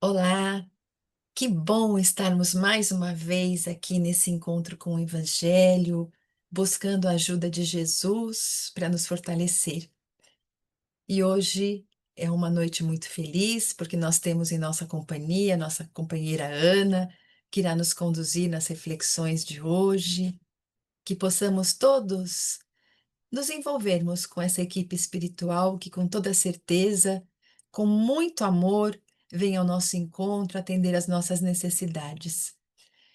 Olá, que bom estarmos mais uma vez aqui nesse encontro com o Evangelho, buscando a ajuda de Jesus para nos fortalecer. E hoje é uma noite muito feliz, porque nós temos em nossa companhia nossa companheira Ana, que irá nos conduzir nas reflexões de hoje, que possamos todos nos envolvermos com essa equipe espiritual que, com toda certeza, com muito amor, vem ao nosso encontro atender às nossas necessidades.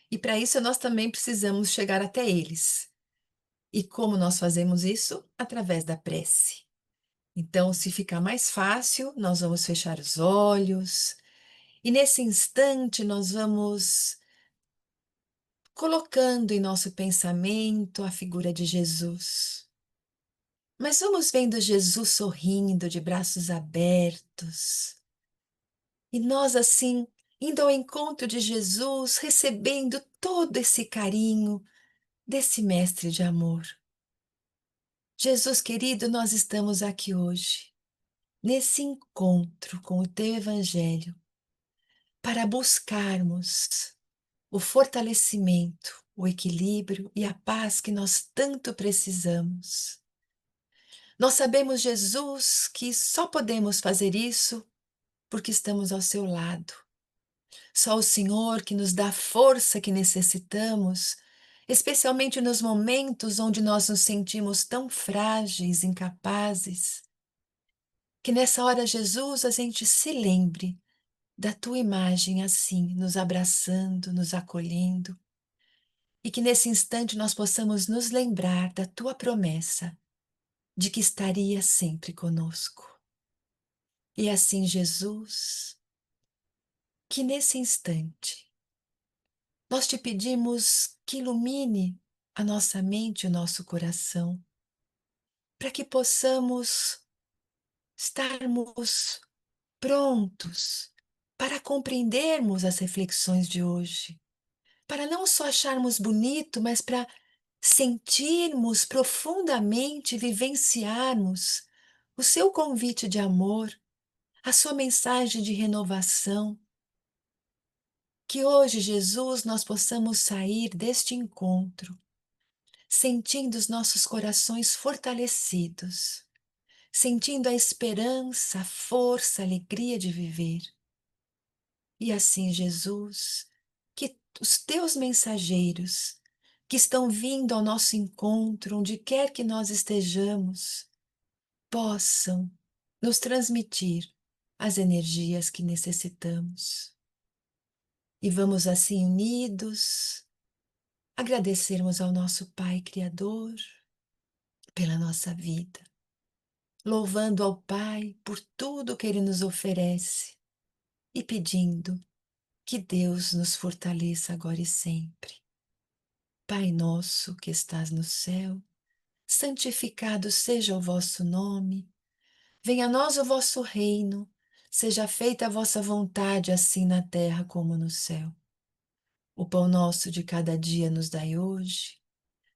E para isso nós também precisamos chegar até eles. E como nós fazemos isso? Através da prece. Então, se ficar mais fácil, nós vamos fechar os olhos e nesse instante nós vamos colocando em nosso pensamento a figura de Jesus. Mas vamos vendo Jesus sorrindo, de braços abertos, e nós assim, indo ao encontro de Jesus, recebendo todo esse carinho desse mestre de amor. Jesus querido, nós estamos aqui hoje, nesse encontro com o teu Evangelho, para buscarmos o fortalecimento, o equilíbrio e a paz que nós tanto precisamos. Nós sabemos, Jesus, que só podemos fazer isso porque estamos ao seu lado. Só o Senhor que nos dá a força que necessitamos, especialmente nos momentos onde nós nos sentimos tão frágeis, incapazes. Que nessa hora, Jesus, a gente se lembre da tua imagem assim, nos abraçando, nos acolhendo, e que nesse instante nós possamos nos lembrar da tua promessa de que estaria sempre conosco. E assim, Jesus, que nesse instante nós te pedimos que ilumine a nossa mente e o nosso coração, para que possamos estarmos prontos para compreendermos as reflexões de hoje, para não só acharmos bonito, mas para sentirmos profundamente, vivenciarmos o seu convite de amor, a sua mensagem de renovação. Que hoje, Jesus, nós possamos sair deste encontro sentindo os nossos corações fortalecidos, sentindo a esperança, a força, a alegria de viver. E assim, Jesus, que os teus mensageiros, que estão vindo ao nosso encontro, onde quer que nós estejamos, possam nos transmitir as energias que necessitamos. E vamos assim unidos agradecermos ao nosso Pai Criador pela nossa vida, louvando ao Pai por tudo que Ele nos oferece e pedindo que Deus nos fortaleça agora e sempre. Pai nosso que estás no céu, santificado seja o vosso nome, venha a nós o vosso reino, seja feita a vossa vontade, assim na terra como no céu. O pão nosso de cada dia nos dai hoje.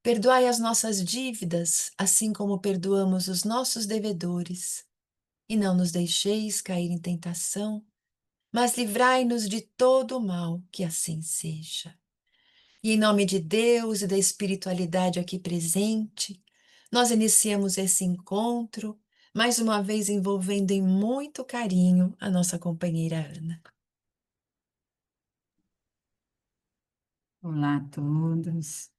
Perdoai as nossas dívidas, assim como perdoamos os nossos devedores. E não nos deixeis cair em tentação, mas livrai-nos de todo o mal, que assim seja. E em nome de Deus e da espiritualidade aqui presente, nós iniciamos esse encontro, mais uma vez envolvendo em muito carinho a nossa companheira Ana. Olá a todos.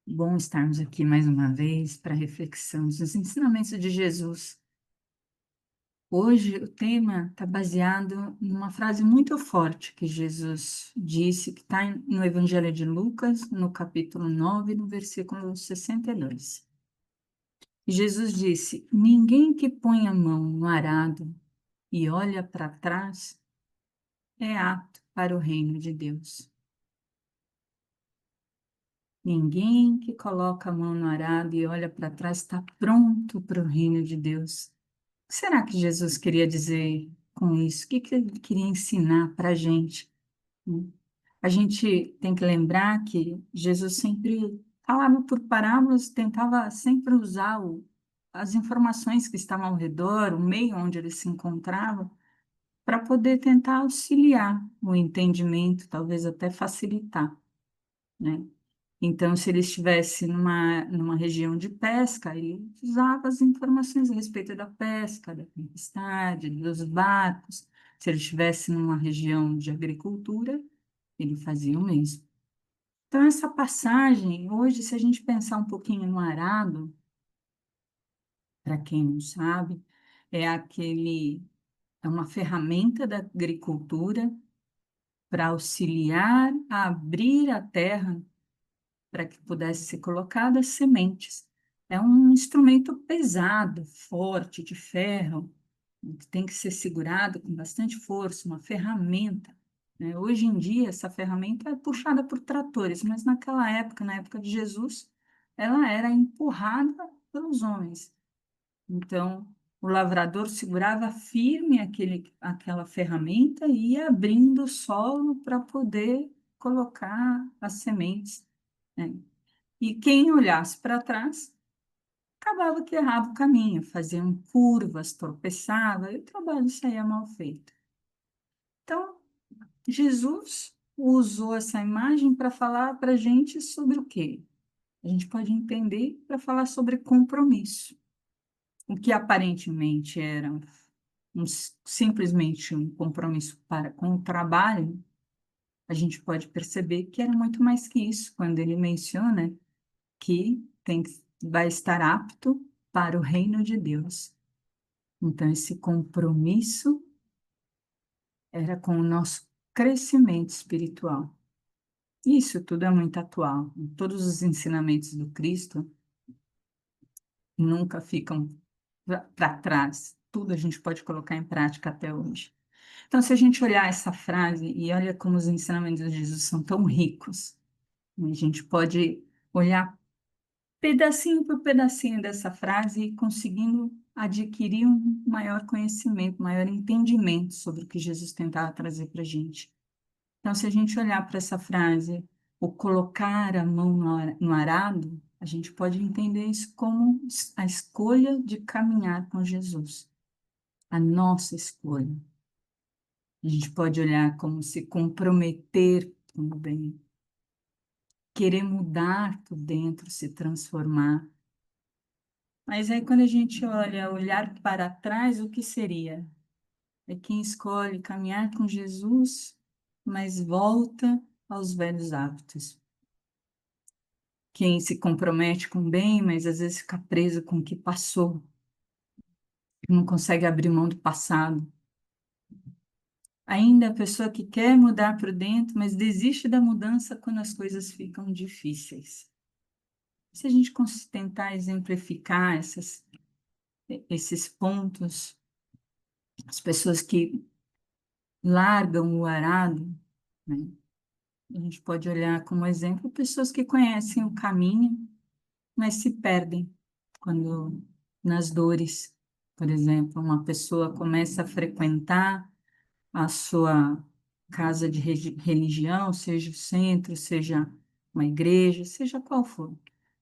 Bom estarmos aqui mais uma vez para a reflexão dos ensinamentos de Jesus. Hoje o tema está baseado numa frase muito forte que Jesus disse, que está no Evangelho de Lucas, no capítulo 9, no versículo 62. Jesus disse: Ninguém que põe a mão no arado e olha para trás é apto para o reino de Deus. Ninguém que coloca a mão no arado e olha para trás está pronto para o reino de Deus. O que será que Jesus queria dizer com isso? O que ele queria ensinar para a gente? A gente tem que lembrar que Jesus sempre falava por parábolas, tentava sempre usar as informações que estavam ao redor, o meio onde ele se encontrava, para poder tentar auxiliar o entendimento, talvez até facilitar, né? Então, se ele estivesse numa região de pesca, ele usava as informações a respeito da pesca, da tempestade, dos barcos. Se ele estivesse numa região de agricultura, ele fazia o mesmo. Então, essa passagem, hoje, se a gente pensar um pouquinho no arado, para quem não sabe, é uma ferramenta da agricultura para auxiliar a abrir a terra para que pudesse ser colocadas sementes. É um instrumento pesado, forte, de ferro, que tem que ser segurado com bastante força, uma ferramenta, né? Hoje em dia, essa ferramenta é puxada por tratores, mas naquela época, na época de Jesus, ela era empurrada pelos homens. Então, o lavrador segurava firme aquela ferramenta e ia abrindo o solo para poder colocar as sementes, né? E quem olhasse para trás, acabava que errava o caminho, faziam curvas, tropeçava, e o trabalho saía mal feito. Então, Jesus usou essa imagem para falar para a gente sobre o quê? A gente pode entender para falar sobre compromisso. O que aparentemente era simplesmente um compromisso com o trabalho, a gente pode perceber que era muito mais que isso, quando ele menciona que vai estar apto para o reino de Deus. Então, esse compromisso era com o nosso crescimento espiritual. Isso tudo é muito atual. Todos os ensinamentos do Cristo nunca ficam para trás. Tudo a gente pode colocar em prática até hoje. Então, se a gente olhar essa frase e olha como os ensinamentos de Jesus são tão ricos, a gente pode olhar pedacinho por pedacinho dessa frase e conseguindo adquirir um maior conhecimento, maior entendimento sobre o que Jesus tentava trazer para a gente. Então, se a gente olhar para essa frase, o colocar a mão no arado, a gente pode entender isso como a escolha de caminhar com Jesus, a nossa escolha. A gente pode olhar como se comprometer com o bem, querer mudar por dentro, se transformar. Mas aí, quando a gente olhar para trás, o que seria? É quem escolhe caminhar com Jesus, mas volta aos velhos hábitos. Quem se compromete com o bem, mas às vezes fica preso com o que passou, não consegue abrir mão do passado. Ainda a pessoa que quer mudar por dentro, mas desiste da mudança quando as coisas ficam difíceis. Se a gente tentar exemplificar esses pontos, as pessoas que largam o arado, né? A gente pode olhar como exemplo pessoas que conhecem o caminho, mas se perdem quando nas dores. Por exemplo, uma pessoa começa a frequentar a sua casa de religião, seja o centro, seja uma igreja, seja qual for.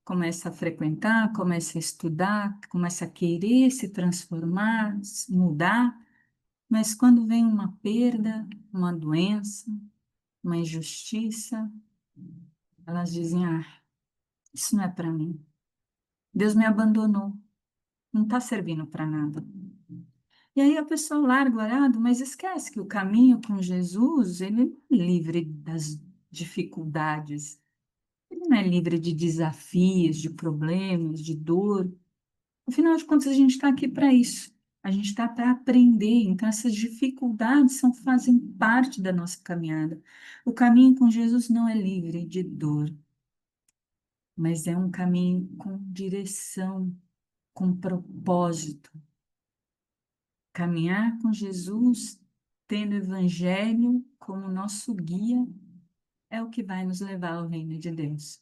Começa a frequentar, começa a estudar, começa a querer se transformar, mudar, mas quando vem uma perda, uma doença, uma injustiça, elas dizem: ah, isso não é para mim. Deus me abandonou, não está servindo para nada. E aí a pessoa larga o arado, mas esquece que o caminho com Jesus, ele não é livre das dificuldades, ele não é livre de desafios, de problemas, de dor. Afinal de contas, a gente está aqui para isso. A gente está para aprender. Então, essas dificuldades fazem parte da nossa caminhada. O caminho com Jesus não é livre de dor, mas é um caminho com direção, com propósito. Caminhar com Jesus, tendo o Evangelho como nosso guia, é o que vai nos levar ao reino de Deus.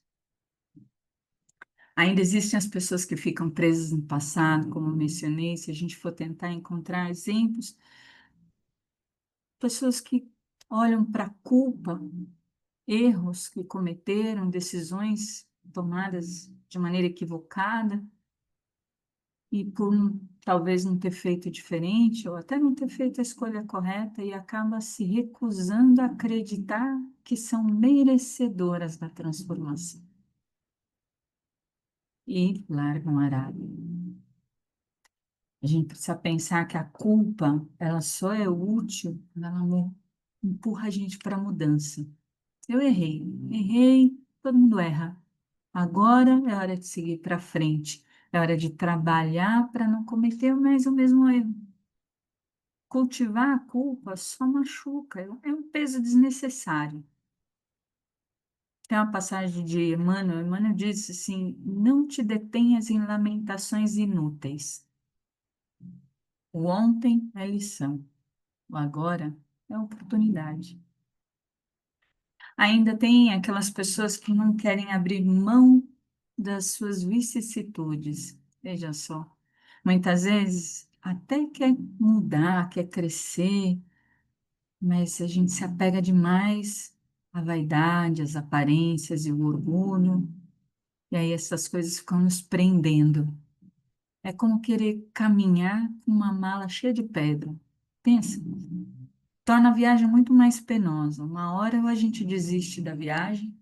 Ainda existem as pessoas que ficam presas no passado, como eu mencionei, se a gente for tentar encontrar exemplos, pessoas que olham para a culpa, erros que cometeram, decisões tomadas de maneira equivocada, e por talvez não ter feito diferente, ou até não ter feito a escolha correta, e acaba se recusando a acreditar que são merecedoras da transformação. E largam a arado. A gente precisa pensar que a culpa, ela só é útil quando ela empurra a gente para a mudança. Eu errei, todo mundo erra. Agora é hora de seguir para frente, é hora de trabalhar para não cometer mais o mesmo erro. Cultivar a culpa só machuca, é um peso desnecessário. Tem uma passagem de Emmanuel disse assim: não te detenhas em lamentações inúteis. O ontem é lição, o agora é oportunidade. Ainda tem aquelas pessoas que não querem abrir mão das suas vicissitudes. Veja só, muitas vezes até quer mudar, quer crescer, mas a gente se apega demais à vaidade, às aparências e o orgulho, e aí essas coisas ficam nos prendendo. É como querer caminhar com uma mala cheia de pedra. Pensa, torna a viagem muito mais penosa. Uma hora ou a gente desiste da viagem,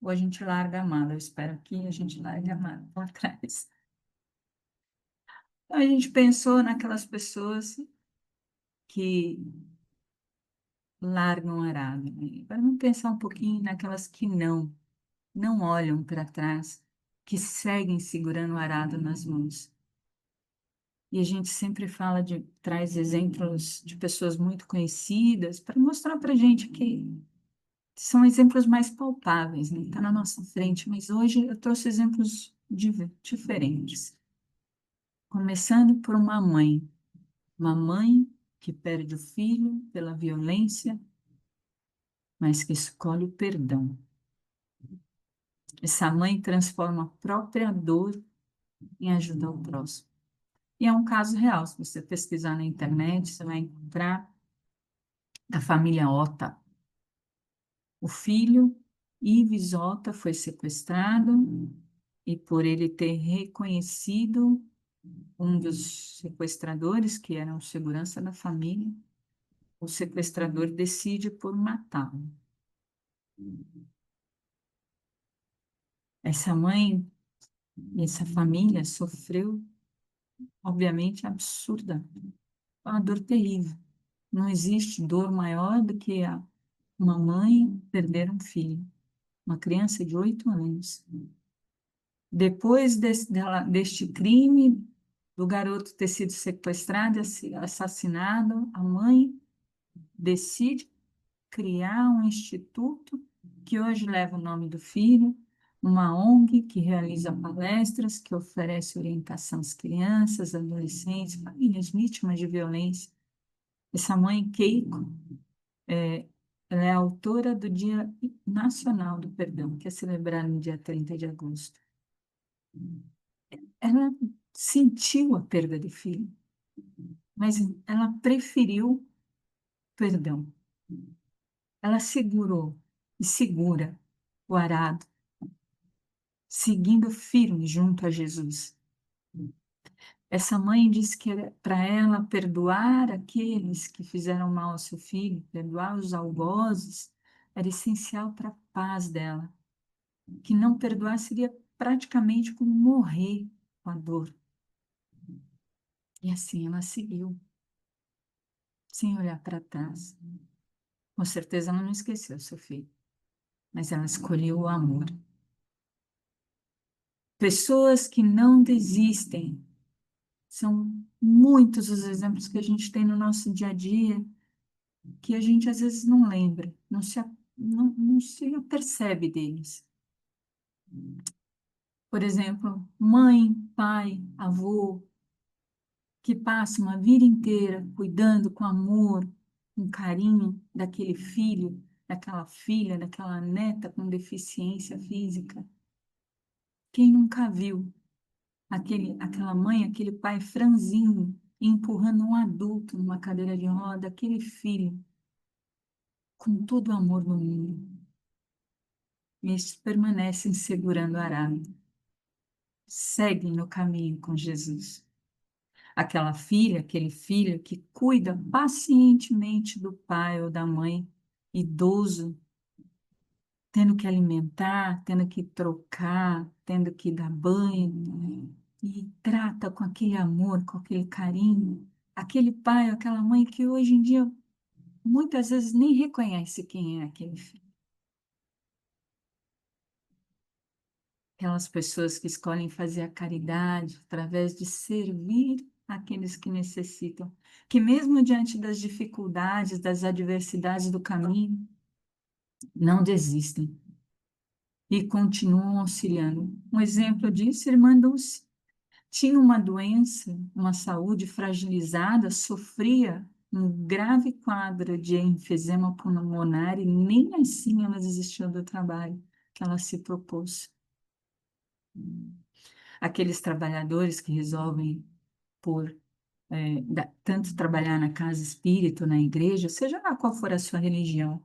ou a gente larga a mala. Eu espero que a gente largue a mala para trás. Então, a gente pensou naquelas pessoas que largam o arado, né? Para não pensar um pouquinho naquelas que não olham para trás, que seguem segurando o arado nas mãos. E a gente sempre traz exemplos de pessoas muito conhecidas para mostrar para a gente que são exemplos mais palpáveis, né? Está na nossa frente, mas hoje eu trouxe exemplos diferentes. Começando por uma mãe que perde o filho pela violência, mas que escolhe o perdão. Essa mãe transforma a própria dor em ajudar o próximo. E é um caso real, se você pesquisar na internet, você vai encontrar a família Ota. O filho, Ives Ota, foi sequestrado e por ele ter reconhecido um dos sequestradores, que era um segurança da família, o sequestrador decide por matá-lo. Essa mãe e essa família sofreu, obviamente, absurda, uma dor terrível. Não existe dor maior do que uma mãe perder um filho, uma criança de 8 anos. Depois deste crime, do garoto ter sido sequestrado e assassinado, a mãe decide criar um instituto que hoje leva o nome do filho, uma ONG que realiza palestras, que oferece orientação às crianças, adolescentes, famílias vítimas de violência. Essa mãe, Keiko, é, ela é autora do Dia Nacional do Perdão, que é celebrado no dia 30 de agosto. Ela sentiu a perda do filho, mas ela preferiu perdão. Ela segurou e segura o arado, seguindo firme junto a Jesus. Essa mãe disse que para ela perdoar aqueles que fizeram mal ao seu filho, perdoar os algozes, era essencial para a paz dela. Que não perdoar seria praticamente como morrer com a dor. E assim ela seguiu, sem olhar para trás. Com certeza ela não esqueceu seu filho, mas ela escolheu o amor. Pessoas que não desistem. São muitos os exemplos que a gente tem no nosso dia a dia que a gente às vezes não lembra, não se apercebe deles. Por exemplo, mãe, pai, avô, que passa uma vida inteira cuidando com amor, com carinho daquele filho, daquela filha, daquela neta com deficiência física. Quem nunca viu aquela mãe, aquele pai franzinho, empurrando um adulto numa cadeira de roda, aquele filho, com todo o amor do mundo. E estes permanecem segurando o arado, seguem no caminho com Jesus. aquela filha, aquele filho que cuida pacientemente do pai ou da mãe idoso, tendo que alimentar, tendo que trocar, tendo que dar banho, e trata com aquele amor, com aquele carinho, aquele pai, aquela mãe que hoje em dia muitas vezes nem reconhece quem é aquele filho. Aquelas pessoas que escolhem fazer a caridade através de servir aqueles que necessitam, que mesmo diante das dificuldades, das adversidades do caminho, não desistem e continuam auxiliando. Um exemplo disso, irmã Dulce, tinha uma doença, uma saúde fragilizada, sofria um grave quadro de enfisema pulmonar e nem assim ela desistiu do trabalho que ela se propôs. Aqueles trabalhadores que resolvem por tanto trabalhar na casa espírita, na igreja, seja lá qual for a sua religião,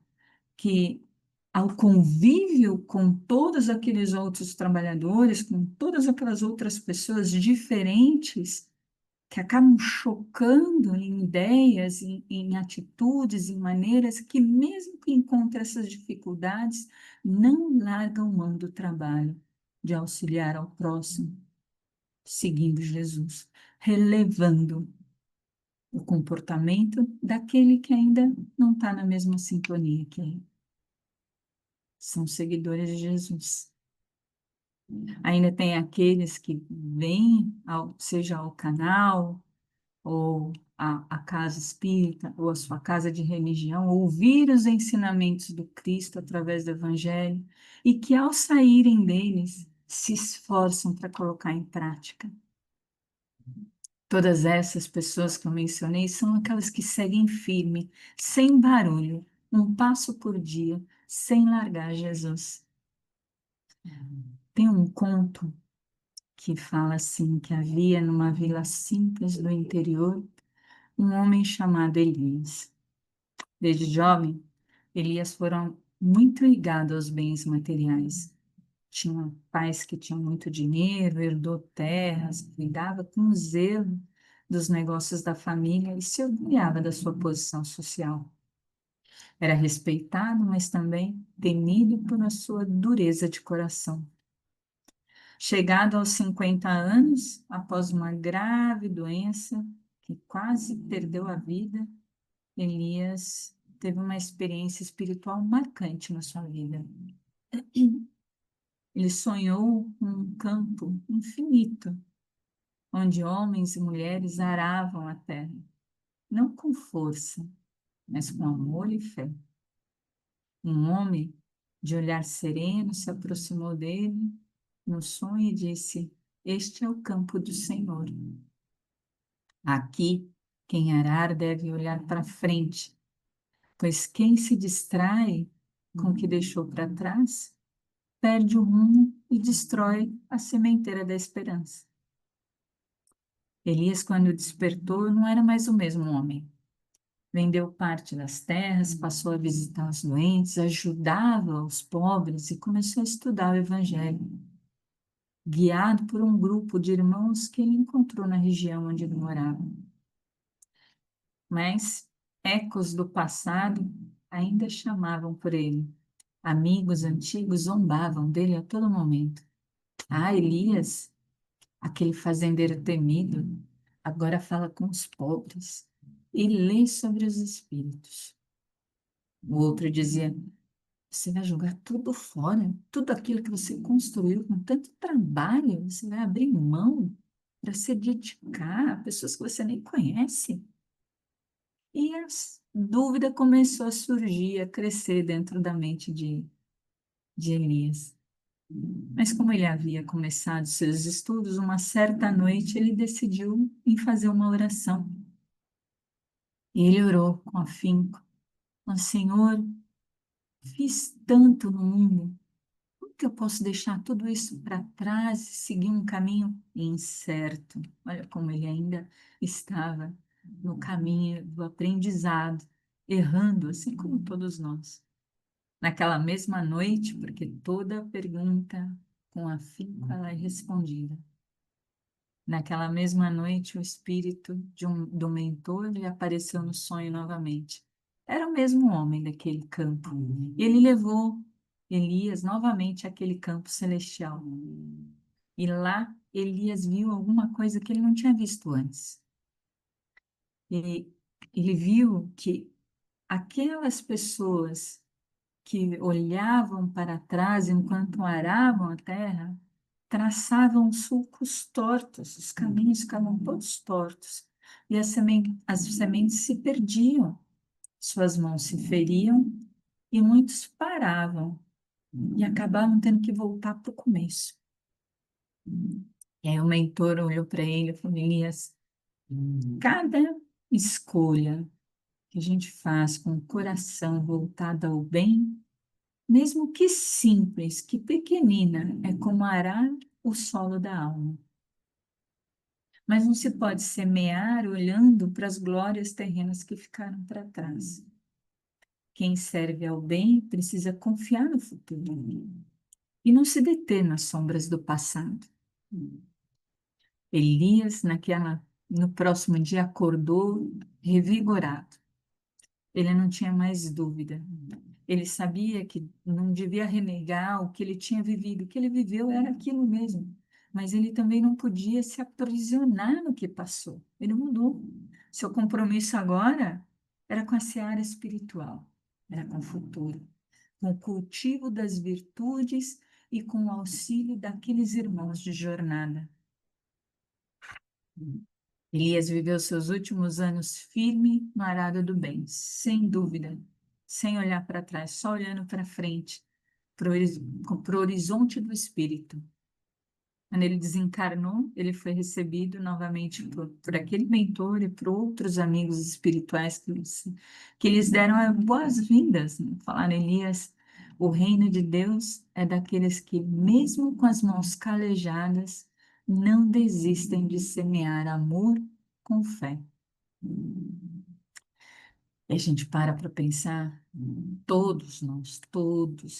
que ao convívio com todos aqueles outros trabalhadores, com todas aquelas outras pessoas diferentes, que acabam chocando em ideias, em atitudes, em maneiras que, mesmo que encontrem essas dificuldades, não largam mão do trabalho de auxiliar ao próximo, seguindo Jesus, relevando o comportamento daquele que ainda não está na mesma sintonia que ele. São seguidores de Jesus. Ainda tem aqueles que vêm, seja ao canal, ou a casa espírita, ou a sua casa de religião, ouvir os ensinamentos do Cristo através do Evangelho, e que ao saírem deles, se esforçam para colocar em prática. Todas essas pessoas que eu mencionei são aquelas que seguem firme, sem barulho, um passo por dia, sem largar Jesus. Tem um conto que fala assim, que havia numa vila simples do interior um homem chamado Elias. Desde jovem, Elias foram muito ligado aos bens materiais. Tinha pais que tinham muito dinheiro, herdou terras, cuidava com zelo dos negócios da família e se orgulhava da sua posição social. Era respeitado, mas também temido por a sua dureza de coração. Chegado aos 50 anos, após uma grave doença que quase perdeu a vida, Elias teve uma experiência espiritual marcante na sua vida. Ele sonhou com um campo infinito, onde homens e mulheres aravam a terra, não com força, mas com amor e fé. Um homem, de olhar sereno, se aproximou dele no sonho e disse: Este é o campo do Senhor. Aqui, quem arar deve olhar para frente, pois quem se distrai com o que deixou para trás, perde o rumo e destrói a sementeira da esperança. Elias, quando despertou, não era mais o mesmo homem. Vendeu parte das terras, passou a visitar os doentes, ajudava os pobres e começou a estudar o Evangelho, guiado por um grupo de irmãos que ele encontrou na região onde ele morava. Mas ecos do passado ainda chamavam por ele. Amigos antigos zombavam dele a todo momento. Ah, Elias, aquele fazendeiro temido, agora fala com os pobres e lê sobre os espíritos. O outro dizia: Você vai jogar tudo fora, tudo aquilo que você construiu com tanto trabalho, você vai abrir mão para se dedicar a pessoas que você nem conhece. E a dúvida começou a surgir, a crescer dentro da mente de Elias. Mas como ele havia começado seus estudos, uma certa noite ele decidiu em fazer uma oração. E ele orou com afinco: Ó Senhor, fiz tanto no mundo, como que eu posso deixar tudo isso para trás e seguir um caminho incerto? Olha como ele ainda estava no caminho do aprendizado, errando, assim como todos nós. Naquela mesma noite, porque toda pergunta com afinco ela é respondida. Naquela mesma noite, o espírito do mentor lhe apareceu no sonho novamente. Era o mesmo homem daquele campo. E ele levou Elias novamente àquele campo celestial. E lá Elias viu alguma coisa que ele não tinha visto antes. E ele viu que aquelas pessoas que olhavam para trás enquanto aravam a terra, traçavam sulcos tortos, os caminhos ficavam todos tortos, e as sementes se perdiam, suas mãos se feriam, e muitos paravam e acabavam tendo que voltar para o começo. E aí o mentor olhou para ele e falou: Elias, cada escolha que a gente faz com o coração voltado ao bem, mesmo que simples, que pequenina, é como arar o solo da alma. Mas não se pode semear olhando para as glórias terrenas que ficaram para trás. Quem serve ao bem precisa confiar no futuro e não se deter nas sombras do passado. Elias, no próximo dia, acordou revigorado. Ele não tinha mais dúvida. Ele sabia que não devia renegar o que ele tinha vivido. O que ele viveu era aquilo mesmo. Mas ele também não podia se aprisionar no que passou. Ele mudou. Seu compromisso agora era com a seara espiritual, era com o futuro, com o cultivo das virtudes e com o auxílio daqueles irmãos de jornada. Elias viveu seus últimos anos firme no arado do bem, sem dúvida, sem olhar para trás, só olhando para frente, para o horizonte do espírito. Quando ele desencarnou, ele foi recebido novamente por aquele mentor e por outros amigos espirituais que lhes deram as boas-vindas, né? Falaram: Elias, o reino de Deus é daqueles que, mesmo com as mãos calejadas, não desistem de semear amor com fé. E a gente para pensar, todos,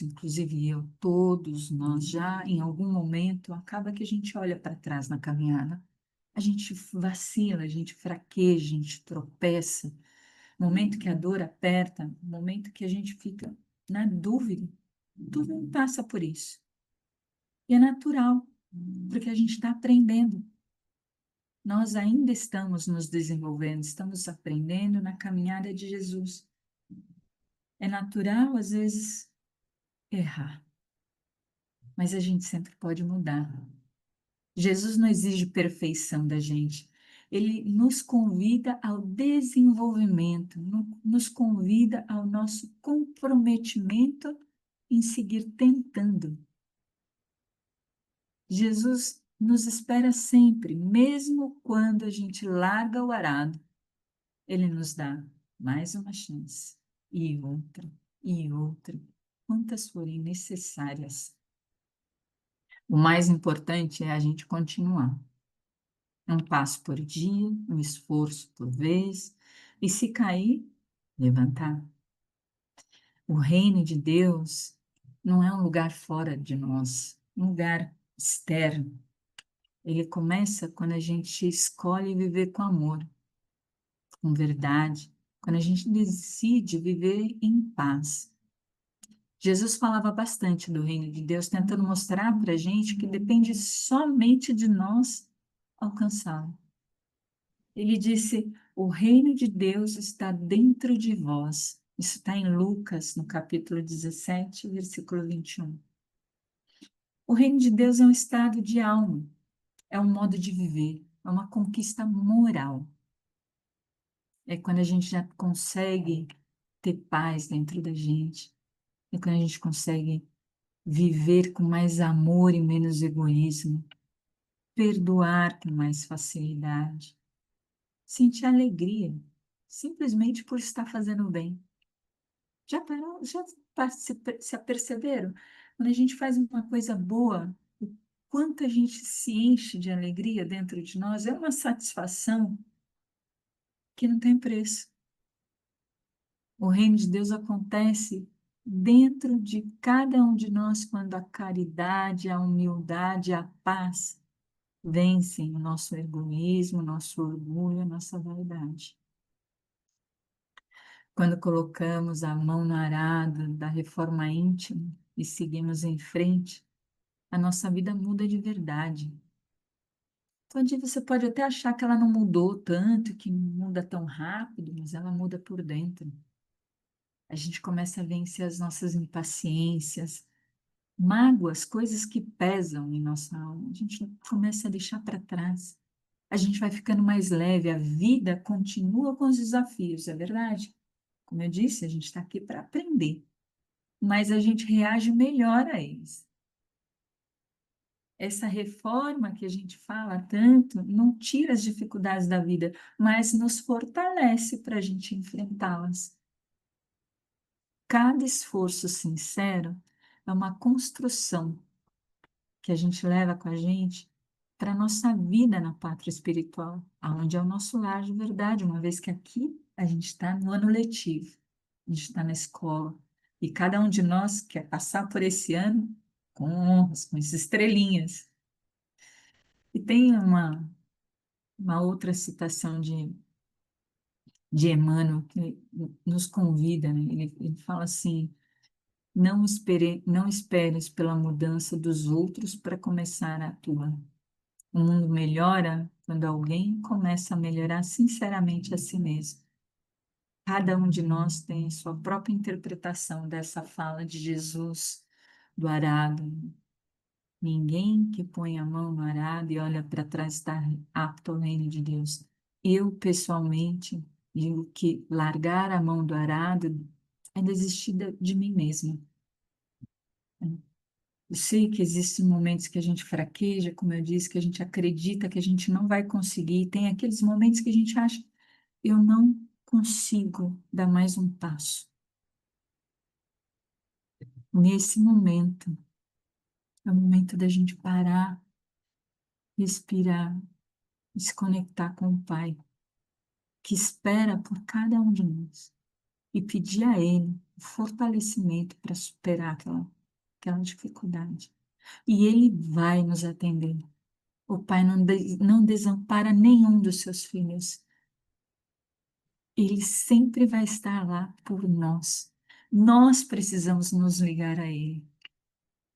inclusive eu, todos nós, já em algum momento, acaba que a gente olha para trás na caminhada. A gente vacila, a gente fraqueja, a gente tropeça. Momento que a dor aperta, momento que a gente fica na dúvida. Todo mundo passa por isso. E é natural, porque a gente está aprendendo. Nós ainda estamos nos desenvolvendo, estamos aprendendo na caminhada de Jesus. É natural, às vezes, errar, mas a gente sempre pode mudar. Jesus não exige perfeição da gente. Ele nos convida ao desenvolvimento, nos convida ao nosso comprometimento em seguir tentando. Jesus nos espera sempre, mesmo quando a gente larga o arado. Ele nos dá mais uma chance, e outra, quantas forem necessárias. O mais importante é a gente continuar. Um passo por dia, um esforço por vez, e se cair, levantar. O reino de Deus não é um lugar fora de nós, um lugar externo. Ele começa quando a gente escolhe viver com amor, com verdade, quando a gente decide viver em paz. Jesus falava bastante do reino de Deus, tentando mostrar para a gente que depende somente de nós alcançá-lo. Ele disse: o reino de Deus está dentro de vós. Isso está em Lucas, no capítulo 17, versículo 21. O reino de Deus é um estado de alma, é um modo de viver, é uma conquista moral. É quando a gente já consegue ter paz dentro da gente, é quando a gente consegue viver com mais amor e menos egoísmo, perdoar com mais facilidade, sentir alegria, simplesmente por estar fazendo o bem. Já parou, se aperceberam? Quando a gente faz uma coisa boa, o quanto a gente se enche de alegria dentro de nós, é uma satisfação que não tem preço. O reino de Deus acontece dentro de cada um de nós quando a caridade, a humildade, a paz vencem o nosso egoísmo, o nosso orgulho, a nossa vaidade. Quando colocamos a mão no arado da reforma íntima e seguimos em frente, a nossa vida muda de verdade. Você pode até achar que ela não mudou tanto, que não muda tão rápido, mas ela muda por dentro. A gente começa a vencer as nossas impaciências, mágoas, coisas que pesam em nossa alma. A gente começa a deixar para trás. A gente vai ficando mais leve. A vida continua com os desafios, é verdade? Como eu disse, a gente está aqui para aprender, mas a gente reage melhor a eles. Essa reforma que a gente fala tanto não tira as dificuldades da vida, mas nos fortalece para a gente enfrentá-las. Cada esforço sincero é uma construção que a gente leva com a gente para a nossa vida na pátria espiritual, aonde é o nosso lar de verdade, uma vez que aqui a gente está no ano letivo, a gente está na escola, e cada um de nós quer passar por esse ano com honras, com essas estrelinhas. E tem uma outra citação de Emmanuel que nos convida, né? Ele fala assim: não esperes pela mudança dos outros para começar a tua. O mundo melhora quando alguém começa a melhorar sinceramente a si mesmo. Cada um de nós tem sua própria interpretação dessa fala de Jesus, do arado. Ninguém que põe a mão no arado e olha para trás está apto ao reino de Deus. Eu, pessoalmente, digo que largar a mão do arado é desistir de mim mesma. Eu sei que existem momentos que a gente fraqueja, como eu disse, que a gente acredita que a gente não vai conseguir. Tem aqueles momentos que a gente acha, eu não consigo dar mais um passo. Nesse momento, é o momento da gente parar, respirar e se conectar com o Pai, que espera por cada um de nós, e pedir a Ele o fortalecimento para superar aquela dificuldade. E Ele vai nos atender. O Pai não desampara nenhum dos seus filhos. Ele sempre vai estar lá por nós. Nós precisamos nos ligar a Ele.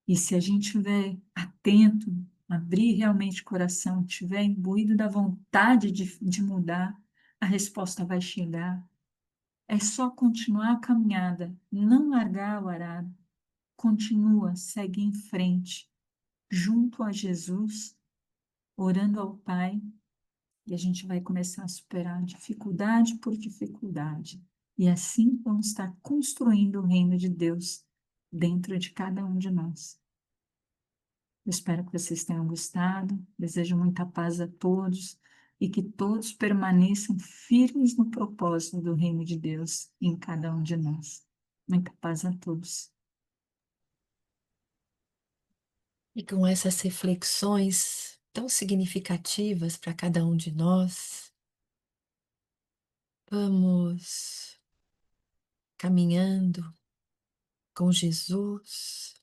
E se a gente estiver atento, abrir realmente o coração, estiver imbuído da vontade de mudar, a resposta vai chegar. É só continuar a caminhada, não largar o arado. Continua, segue em frente, junto a Jesus, orando ao Pai, e a gente vai começar a superar dificuldade por dificuldade. E assim vamos estar construindo o reino de Deus dentro de cada um de nós. Eu espero que vocês tenham gostado. Desejo muita paz a todos e que todos permaneçam firmes no propósito do reino de Deus em cada um de nós. Muita paz a todos. E com essas reflexões tão significativas para cada um de nós, vamos caminhando com Jesus,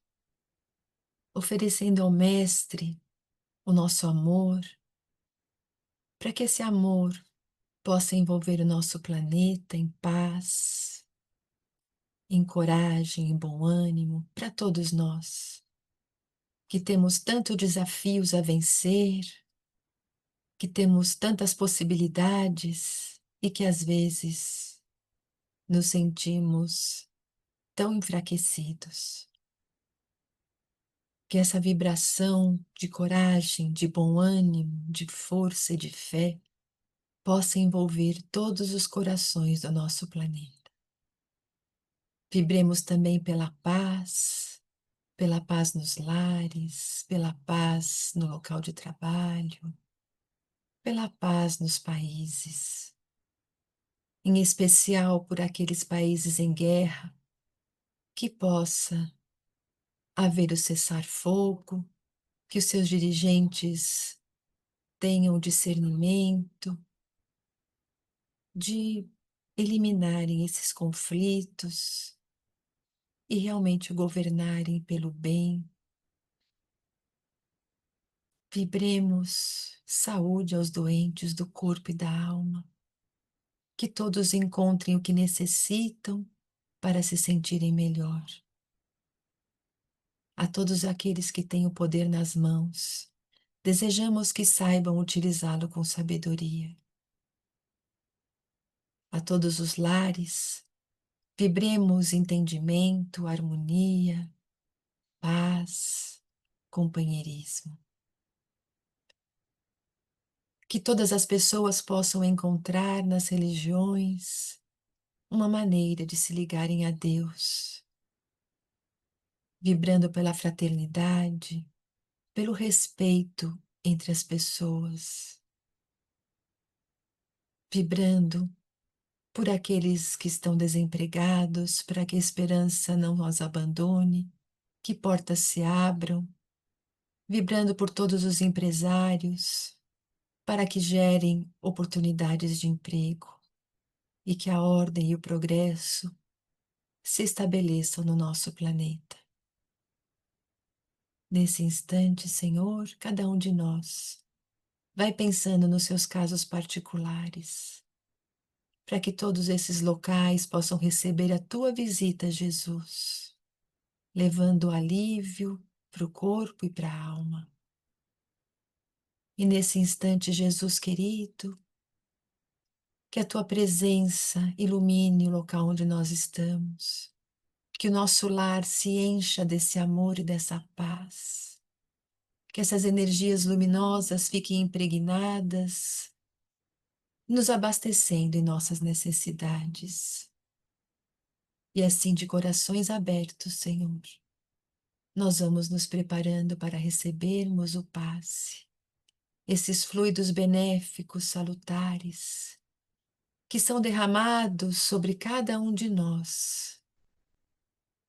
oferecendo ao Mestre o nosso amor, para que esse amor possa envolver o nosso planeta em paz, em coragem, em bom ânimo, para todos nós, que temos tantos desafios a vencer, que temos tantas possibilidades e que às vezes nos sentimos tão enfraquecidos. Que essa vibração de coragem, de bom ânimo, de força e de fé possa envolver todos os corações do nosso planeta. Vibremos também pela paz nos lares, pela paz no local de trabalho, pela paz nos países, em especial por aqueles países em guerra, que possa haver o cessar-fogo, que os seus dirigentes tenham o discernimento de eliminarem esses conflitos e realmente o governarem pelo bem, Vibremos saúde aos doentes do corpo e da alma, que todos encontrem o que necessitam para se sentirem melhor. A todos aqueles que têm o poder nas mãos, desejamos que saibam utilizá-lo com sabedoria. A todos os lares, vibremos entendimento, harmonia, paz, companheirismo. Que todas as pessoas possam encontrar nas religiões uma maneira de se ligarem a Deus, vibrando pela fraternidade, pelo respeito entre as pessoas, vibrando por aqueles que estão desempregados, para que a esperança não os abandone, que portas se abram, vibrando por todos os empresários, para que gerem oportunidades de emprego e que a ordem e o progresso se estabeleçam no nosso planeta. Nesse instante, Senhor, cada um de nós vai pensando nos seus casos particulares, para que todos esses locais possam receber a tua visita, Jesus, levando alívio para o corpo e para a alma. E nesse instante, Jesus querido, que a tua presença ilumine o local onde nós estamos, que o nosso lar se encha desse amor e dessa paz, que essas energias luminosas fiquem impregnadas, nos abastecendo em nossas necessidades. E assim, de corações abertos, Senhor, nós vamos nos preparando para recebermos o passe, esses fluidos benéficos, salutares, que são derramados sobre cada um de nós,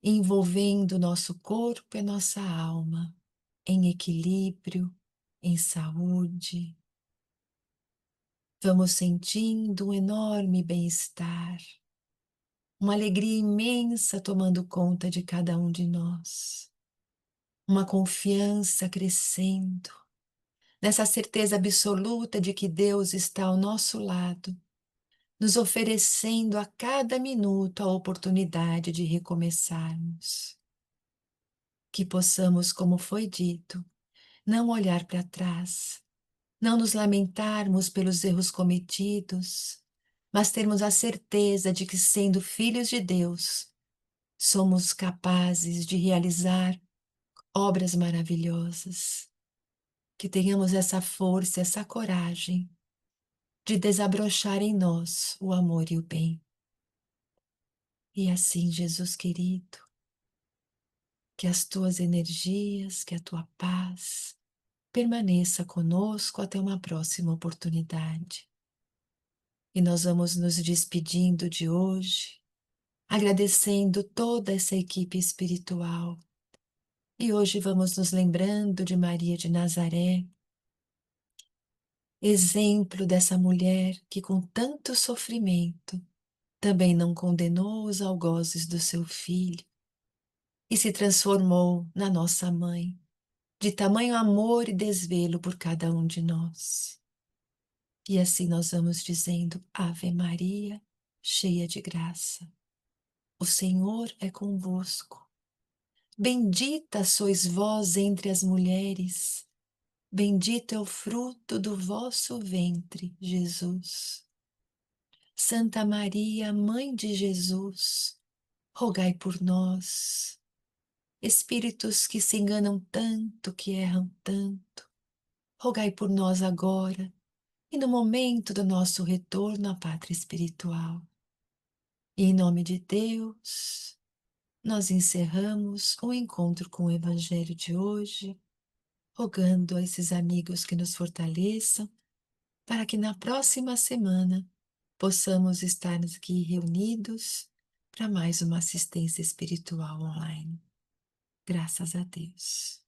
envolvendo nosso corpo e nossa alma em equilíbrio, em saúde. Vamos sentindo um enorme bem-estar, uma alegria imensa tomando conta de cada um de nós, uma confiança crescendo, nessa certeza absoluta de que Deus está ao nosso lado, nos oferecendo a cada minuto a oportunidade de recomeçarmos. Que possamos, como foi dito, não olhar para trás, não nos lamentarmos pelos erros cometidos, mas termos a certeza de que, sendo filhos de Deus, somos capazes de realizar obras maravilhosas. Que tenhamos essa força, essa coragem de desabrochar em nós o amor e o bem. E assim, Jesus querido, que as tuas energias, que a tua paz permaneça conosco até uma próxima oportunidade. E nós vamos nos despedindo de hoje, agradecendo toda essa equipe espiritual. E hoje vamos nos lembrando de Maria de Nazaré, exemplo dessa mulher que com tanto sofrimento também não condenou os algozes do seu filho e se transformou na nossa mãe, de tamanho amor e desvelo por cada um de nós. E assim nós vamos dizendo: Ave Maria, cheia de graça, o Senhor é convosco. Bendita sois vós entre as mulheres, bendito é o fruto do vosso ventre, Jesus. Santa Maria, Mãe de Jesus, rogai por nós, espíritos que se enganam tanto, que erram tanto, rogai por nós agora e no momento do nosso retorno à pátria espiritual. E em nome de Deus, nós encerramos o encontro com o Evangelho de hoje, rogando a esses amigos que nos fortaleçam, para que na próxima semana possamos estar aqui reunidos para mais uma assistência espiritual online. Graças a Deus.